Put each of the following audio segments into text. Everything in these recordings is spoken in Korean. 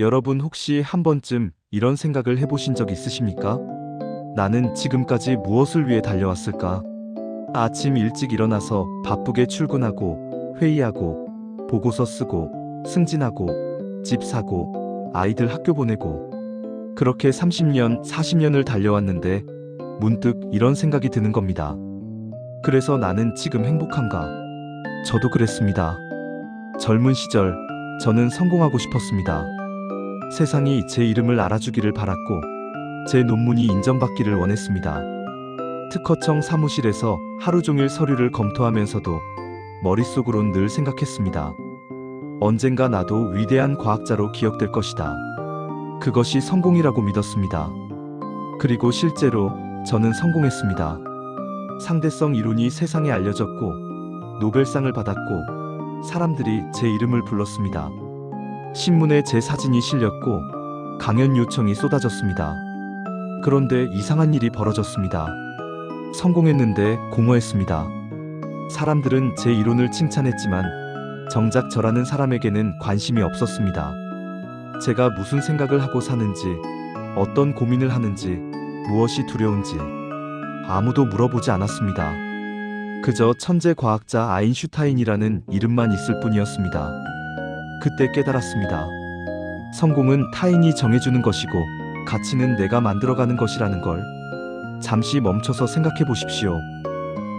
여러분 혹시 한 번쯤 이런 생각을 해보신 적 있으십니까? 나는 지금까지 무엇을 위해 달려왔을까? 아침 일찍 일어나서 바쁘게 출근하고, 회의하고, 보고서 쓰고, 승진하고, 집 사고, 아이들 학교 보내고, 그렇게 30년, 40년을 달려왔는데, 문득 이런 생각이 드는 겁니다. 그래서 나는 지금 행복한가? 저도 그랬습니다. 젊은 시절, 저는 성공하고 싶었습니다. 세상이 제 이름을 알아주기를 바랐고, 제 논문이 인정받기를 원했습니다. 특허청 사무실에서 하루 종일 서류를 검토하면서도 머릿속으론 늘 생각했습니다. 언젠가 나도 위대한 과학자로 기억될 것이다. 그것이 성공이라고 믿었습니다. 그리고 실제로 저는 성공했습니다. 상대성 이론이 세상에 알려졌고, 노벨상을 받았고, 사람들이 제 이름을 불렀습니다. 신문에 제 사진이 실렸고, 강연 요청이 쏟아졌습니다. 그런데 이상한 일이 벌어졌습니다. 성공했는데 공허했습니다. 사람들은 제 이론을 칭찬했지만 정작 저라는 사람에게는 관심이 없었습니다. 제가 무슨 생각을 하고 사는지, 어떤 고민을 하는지, 무엇이 두려운지 아무도 물어보지 않았습니다. 그저 천재 과학자 아인슈타인이라는 이름만 있을 뿐이었습니다. 그때 깨달았습니다. 성공은 타인이 정해주는 것이고 가치는 내가 만들어가는 것이라는 걸. 잠시 멈춰서 생각해 보십시오.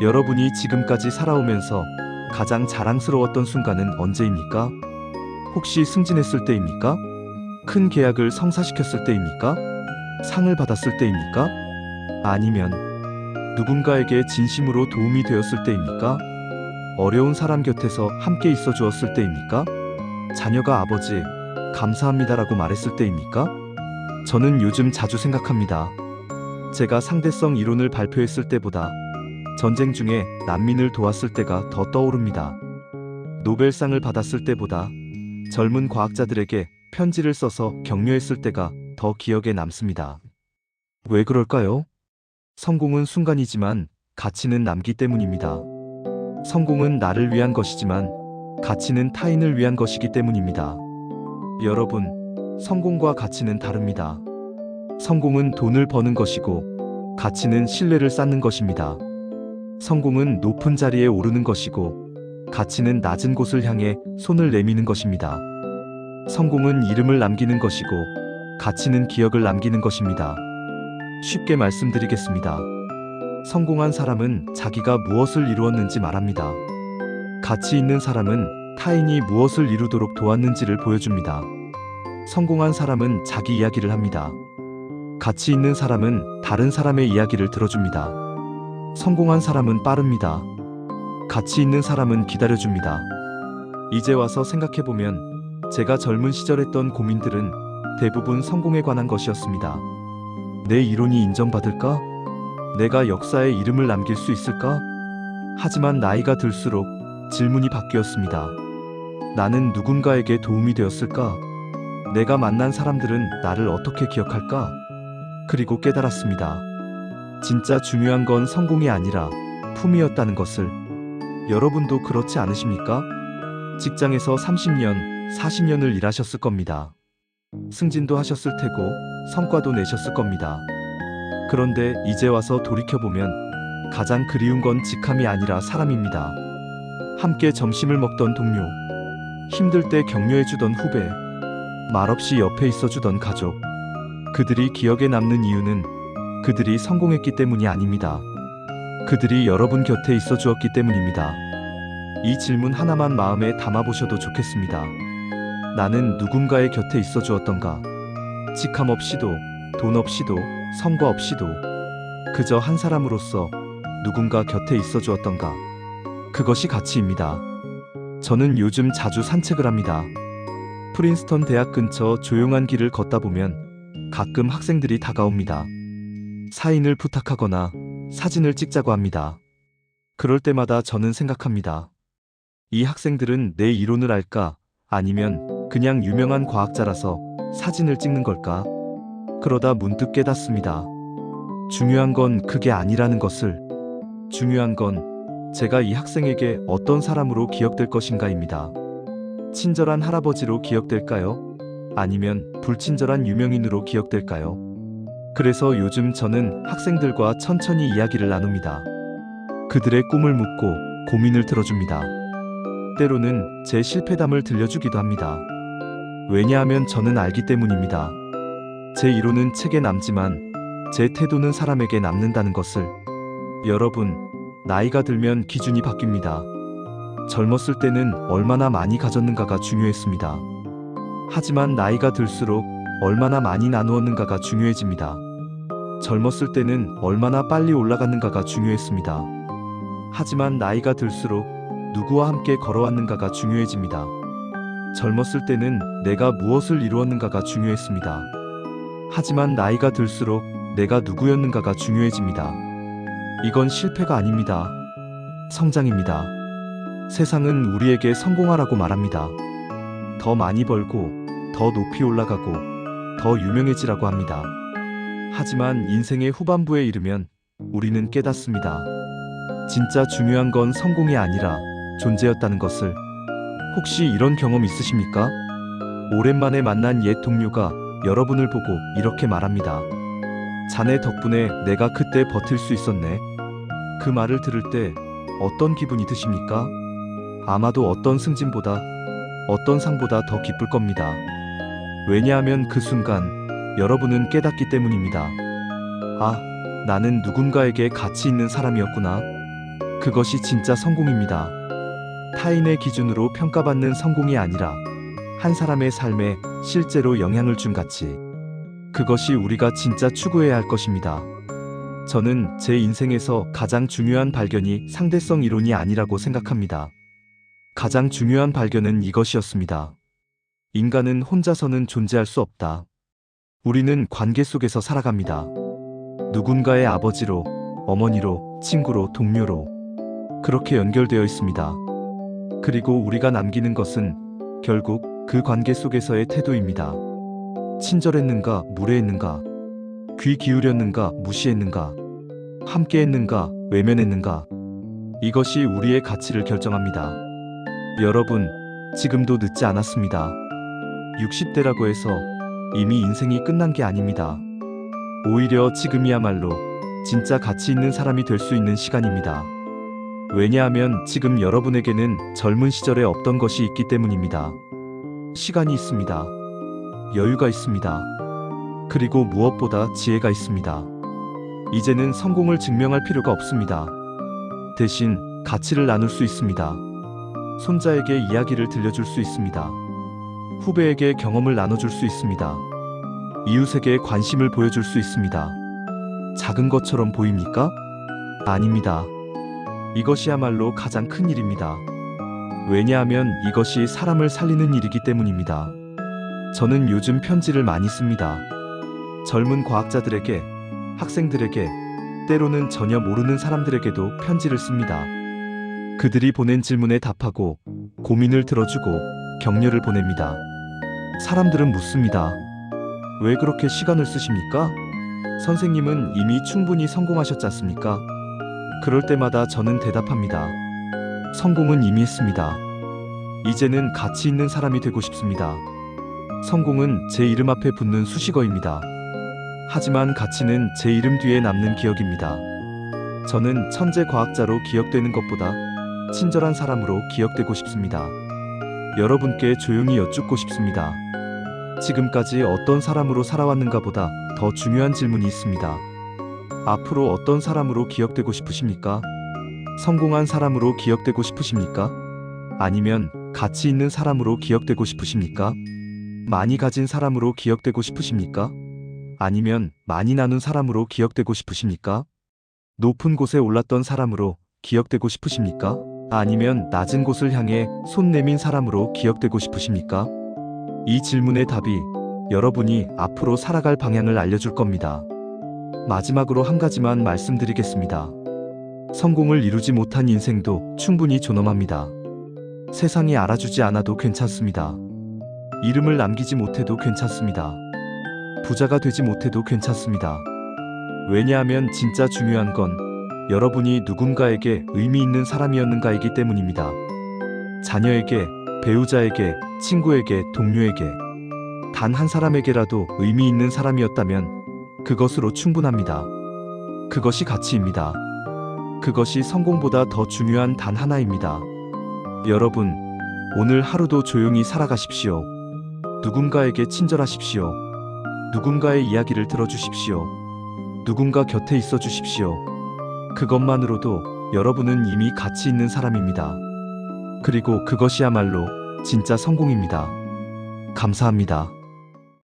여러분이 지금까지 살아오면서 가장 자랑스러웠던 순간은 언제입니까? 혹시 승진했을 때입니까? 큰 계약을 성사시켰을 때입니까? 상을 받았을 때입니까? 아니면 누군가에게 진심으로 도움이 되었을 때입니까? 어려운 사람 곁에서 함께 있어 주었을 때입니까? 자녀가 아버지, 감사합니다라고 말했을 때입니까? 저는 요즘 자주 생각합니다. 제가 상대성 이론을 발표했을 때보다 전쟁 중에 난민을 도왔을 때가 더 떠오릅니다. 노벨상을 받았을 때보다 젊은 과학자들에게 편지를 써서 격려했을 때가 더 기억에 남습니다. 왜 그럴까요? 성공은 순간이지만 가치는 남기 때문입니다. 성공은 나를 위한 것이지만 가치는 타인을 위한 것이기 때문입니다. 여러분, 성공과 가치는 다릅니다. 성공은 돈을 버는 것이고 가치는 신뢰를 쌓는 것입니다. 성공은 높은 자리에 오르는 것이고 가치는 낮은 곳을 향해 손을 내미는 것입니다. 성공은 이름을 남기는 것이고 가치는 기억을 남기는 것입니다. 쉽게 말씀드리겠습니다. 성공한 사람은 자기가 무엇을 이루었는지 말합니다. 가치 있는 사람은 타인이 무엇을 이루도록 도왔는지를 보여줍니다. 성공한 사람은 자기 이야기를 합니다. 가치 있는 사람은 다른 사람의 이야기를 들어줍니다. 성공한 사람은 빠릅니다. 가치 있는 사람은 기다려줍니다. 이제 와서 생각해보면 제가 젊은 시절 했던 고민들은 대부분 성공에 관한 것이었습니다. 내 이론이 인정받을까? 내가 역사에 이름을 남길 수 있을까? 하지만 나이가 들수록 질문이 바뀌었습니다. 나는 누군가에게 도움이 되었을까? 내가 만난 사람들은 나를 어떻게 기억할까? 그리고 깨달았습니다. 진짜 중요한 건 성공이 아니라 품이었다는 것을. 여러분도 그렇지 않으십니까? 직장에서 30년, 40년을 일하셨을 겁니다. 승진도 하셨을 테고 성과도 내셨을 겁니다. 그런데 이제 와서 돌이켜보면 가장 그리운 건 직함이 아니라 사람입니다. 함께 점심을 먹던 동료, 힘들 때 격려해주던 후배, 말없이 옆에 있어주던 가족. 그들이 기억에 남는 이유는 그들이 성공했기 때문이 아닙니다. 그들이 여러분 곁에 있어 주었기 때문입니다. 이 질문 하나만 마음에 담아보셔도 좋겠습니다. 나는 누군가의 곁에 있어 주었던가? 직함 없이도, 돈 없이도, 성과 없이도 그저 한 사람으로서 누군가 곁에 있어 주었던가? 그것이 가치입니다. 저는 요즘 자주 산책을 합니다. 프린스턴 대학 근처 조용한 길을 걷다 보면 가끔 학생들이 다가옵니다. 사인을 부탁하거나 사진을 찍자고 합니다. 그럴 때마다 저는 생각합니다. 이 학생들은 내 이론을 알까? 아니면 그냥 유명한 과학자라서 사진을 찍는 걸까? 그러다 문득 깨닫습니다. 중요한 건 그게 아니라는 것을. 중요한 건 제가 이 학생에게 어떤 사람으로 기억될 것인가입니다. 친절한 할아버지로 기억될까요? 아니면 불친절한 유명인으로 기억될까요? 그래서 요즘 저는 학생들과 천천히 이야기를 나눕니다. 그들의 꿈을 묻고 고민을 들어줍니다. 때로는 제 실패담을 들려주기도 합니다. 왜냐하면 저는 알기 때문입니다. 제 이론은 책에 남지만 제 태도는 사람에게 남는다는 것을. 여러분, 나이가 들면 기준이 바뀝니다. 젊었을 때는 얼마나 많이 가졌는가가 중요했습니다. 하지만 나이가 들수록 얼마나 많이 나누었는가가 중요해집니다. 젊었을 때는 얼마나 빨리 올라갔는가가 중요했습니다. 하지만 나이가 들수록 누구와 함께 걸어왔는가가 중요해집니다. 젊었을 때는 내가 무엇을 이루었는가가 중요했습니다. 하지만 나이가 들수록 내가 누구였는가가 중요해집니다. 이건 실패가 아닙니다. 성장입니다. 세상은 우리에게 성공하라고 말합니다. 더 많이 벌고, 더 높이 올라가고, 더 유명해지라고 합니다. 하지만 인생의 후반부에 이르면 우리는 깨닫습니다. 진짜 중요한 건 성공이 아니라 존재였다는 것을. 혹시 이런 경험 있으십니까? 오랜만에 만난 옛 동료가 여러분을 보고 이렇게 말합니다. 자네 덕분에 내가 그때 버틸 수 있었네. 그 말을 들을 때 어떤 기분이 드십니까? 아마도 어떤 승진보다, 어떤 상보다 더 기쁠 겁니다. 왜냐하면 그 순간 여러분은 깨닫기 때문입니다. 아, 나는 누군가에게 가치 있는 사람이었구나. 그것이 진짜 성공입니다. 타인의 기준으로 평가받는 성공이 아니라 한 사람의 삶에 실제로 영향을 준 가치. 그것이 우리가 진짜 추구해야 할 것입니다. 저는 제 인생에서 가장 중요한 발견이 상대성 이론이 아니라고 생각합니다. 가장 중요한 발견은 이것이었습니다. 인간은 혼자서는 존재할 수 없다. 우리는 관계 속에서 살아갑니다. 누군가의 아버지로, 어머니로, 친구로, 동료로 그렇게 연결되어 있습니다. 그리고 우리가 남기는 것은 결국 그 관계 속에서의 태도입니다. 친절했는가, 무례했는가, 귀 기울였는가, 무시했는가, 함께했는가, 외면했는가. 이것이 우리의 가치를 결정합니다. 여러분, 지금도 늦지 않았습니다. 60대라고 해서 이미 인생이 끝난 게 아닙니다. 오히려 지금이야말로 진짜 가치 있는 사람이 될 수 있는 시간입니다. 왜냐하면 지금 여러분에게는 젊은 시절에 없던 것이 있기 때문입니다. 시간이 있습니다. 여유가 있습니다. 그리고 무엇보다 지혜가 있습니다. 이제는 성공을 증명할 필요가 없습니다. 대신 가치를 나눌 수 있습니다. 손자에게 이야기를 들려줄 수 있습니다. 후배에게 경험을 나눠줄 수 있습니다. 이웃에게 관심을 보여줄 수 있습니다. 작은 것처럼 보입니까? 아닙니다. 이것이야말로 가장 큰 일입니다. 왜냐하면 이것이 사람을 살리는 일이기 때문입니다. 저는 요즘 편지를 많이 씁니다. 젊은 과학자들에게, 학생들에게, 때로는 전혀 모르는 사람들에게도 편지를 씁니다. 그들이 보낸 질문에 답하고 고민을 들어주고 격려를 보냅니다. 사람들은 묻습니다. 왜 그렇게 시간을 쓰십니까? 선생님은 이미 충분히 성공하셨지 않습니까? 그럴 때마다 저는 대답합니다. 성공은 이미 했습니다. 이제는 가치 있는 사람이 되고 싶습니다. 성공은 제 이름 앞에 붙는 수식어입니다. 하지만 가치는 제 이름 뒤에 남는 기억입니다. 저는 천재 과학자로 기억되는 것보다 친절한 사람으로 기억되고 싶습니다. 여러분께 조용히 여쭙고 싶습니다. 지금까지 어떤 사람으로 살아왔는가 보다 더 중요한 질문이 있습니다. 앞으로 어떤 사람으로 기억되고 싶으십니까? 성공한 사람으로 기억되고 싶으십니까? 아니면 가치 있는 사람으로 기억되고 싶으십니까? 많이 가진 사람으로 기억되고 싶으십니까? 아니면 많이 나눈 사람으로 기억되고 싶으십니까? 높은 곳에 올랐던 사람으로 기억되고 싶으십니까? 아니면 낮은 곳을 향해 손 내민 사람으로 기억되고 싶으십니까? 이 질문의 답이 여러분이 앞으로 살아갈 방향을 알려줄 겁니다. 마지막으로 한 가지만 말씀드리겠습니다. 성공을 이루지 못한 인생도 충분히 존엄합니다. 세상이 알아주지 않아도 괜찮습니다. 이름을 남기지 못해도 괜찮습니다. 부자가 되지 못해도 괜찮습니다. 왜냐하면 진짜 중요한 건 여러분이 누군가에게 의미 있는 사람이었는가이기 때문입니다. 자녀에게, 배우자에게, 친구에게, 동료에게. 단 한 사람에게라도 의미 있는 사람이었다면 그것으로 충분합니다. 그것이 가치입니다. 그것이 성공보다 더 중요한 단 하나입니다. 여러분, 오늘 하루도 조용히 살아가십시오. 누군가에게 친절하십시오. 누군가의 이야기를 들어주십시오. 누군가 곁에 있어 주십시오. 그것만으로도 여러분은 이미 가치 있는 사람입니다. 그리고 그것이야말로 진짜 성공입니다. 감사합니다.